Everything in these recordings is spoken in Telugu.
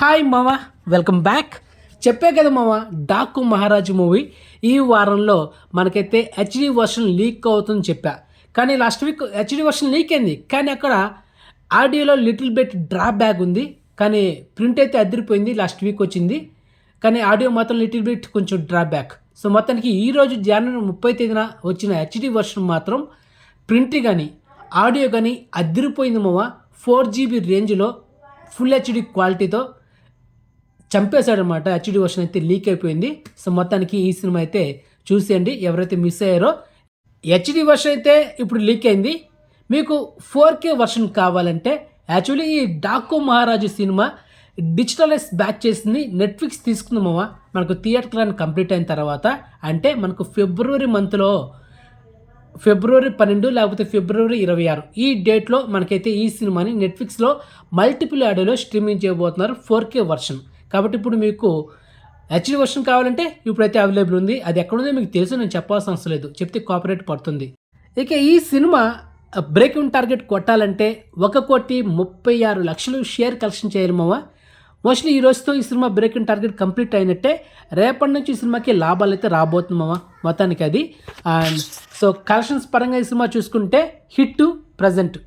హాయ్ మామ, వెల్కమ్ బ్యాక్. చెప్పే కదా మామ, డాకు మహారాజు మూవీ ఈ వారంలో మనకైతే హెచ్డి వర్షన్ లీక్ అవుతుందని చెప్పా. కానీ last week HD version leak అయింది, కానీ అక్కడ ఆడియోలో లిటిల్ బిట్ డ్రాప్ బ్యాక్ ఉంది. కానీ ప్రింట్ అయితే అదిరిపోయింది, లాస్ట్ వీక్ వచ్చింది. కానీ ఆడియో మాత్రం లిటిల్ బిట్ కొంచెం డ్రాప్ బ్యాక్. సో మొత్తానికి ఈరోజు జనవరి 30 తేదీన వచ్చిన హెచ్డి వర్షన్ మాత్రం ప్రింట్ కానీ ఆడియో కానీ అదిరిపోయింది మామ. 4GB రేంజ్లో ఫుల్ హెచ్డి క్వాలిటీతో చంపేశాడనమాట. హెచ్డి వర్షన్ అయితే లీక్ అయిపోయింది. సో మొత్తానికి ఈ సినిమా అయితే చూసేయండి ఎవరైతే మిస్ అయ్యారో. హెచ్డి వర్షన్ అయితే ఇప్పుడు లీక్ అయింది. మీకు 4K వర్షన్ కావాలంటే యాక్చువల్లీ ఈ డాకు మహారాజు సినిమా డిజిటలైజ్ బ్యాక్ చేసింది నెట్ఫ్లిక్స్ తీసుకుందామా. మనకు థియేటర్ రన్ కంప్లీట్ అయిన తర్వాత, అంటే మనకు ఫిబ్రవరి మంత్లో ఫిబ్రవరి 12 లేకపోతే ఫిబ్రవరి 26 ఈ డేట్లో మనకైతే ఈ సినిమాని నెట్ఫ్లిక్స్లో మల్టిపుల్ ఆడియోలో స్ట్రీమింగ్ చేయబోతున్నారు 4K వర్షన్. కాబట్టి ఇప్పుడు మీకు హెచ్డి వర్షన్ కావాలంటే ఇప్పుడైతే అవైలబుల్ ఉంది. అది ఎక్కడుందో మీకు తెలుసు, నేను చెప్పాల్సిన అవసరం లేదు, చెప్తే కాపీరైట్ పడుతుంది. ఇక ఈ సినిమా బ్రేకింగ్ టార్గెట్ కొట్టాలంటే 1,36,00,000 షేర్ కలెక్షన్ చేయాలి మామ. మోస్ట్లీ ఈ రోజుతో ఈ సినిమా బ్రేకింగ్ టార్గెట్ కంప్లీట్ అయినట్టే. రేపటి నుంచి ఈ సినిమాకి లాభాలు అయితే రాబోతుంది మామ మొత్తానికి అది. అండ్ సో కలెక్షన్స్ పరంగా ఈ సినిమా చూసుకుంటే hit present.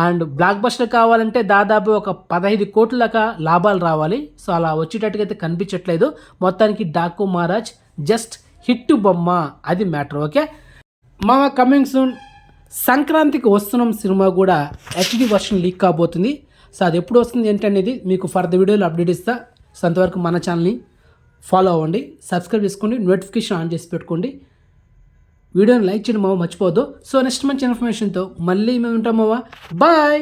And block buster కావాలంటే దాదాపు ఒక 15 కోట్ల దాకా లాభాలు రావాలి. సో అలా వచ్చేటట్టుగా అయితే కనిపించట్లేదు. మొత్తానికి డాకు మహారాజ్ జస్ట్ హిట్ బొమ్మ, అది మ్యాటర్. ఓకే మామ, కమింగ్ సూన్. సంక్రాంతికి వస్తున్నాం సినిమా కూడా హెచ్డి వర్షన్ లీక్ కాబోతుంది. సో అది ఎప్పుడు వస్తుంది ఏంటనేది మీకు ఫర్దర్ వీడియోలో అప్డేట్ ఇస్తా. సో అంతవరకు మన ఛానల్ని ఫాలో అవ్వండి, సబ్స్క్రైబ్ చేసుకోండి, నోటిఫికేషన్ ఆన్ చేసి పెట్టుకోండి, వీడియోని లైక్ చేయడం మావ మర్చిపోవద్దు. సో నెక్స్ట్ మంచి ఇన్ఫర్మేషన్తో మళ్ళీ మేము ఉంటాం మావ. బాయ్.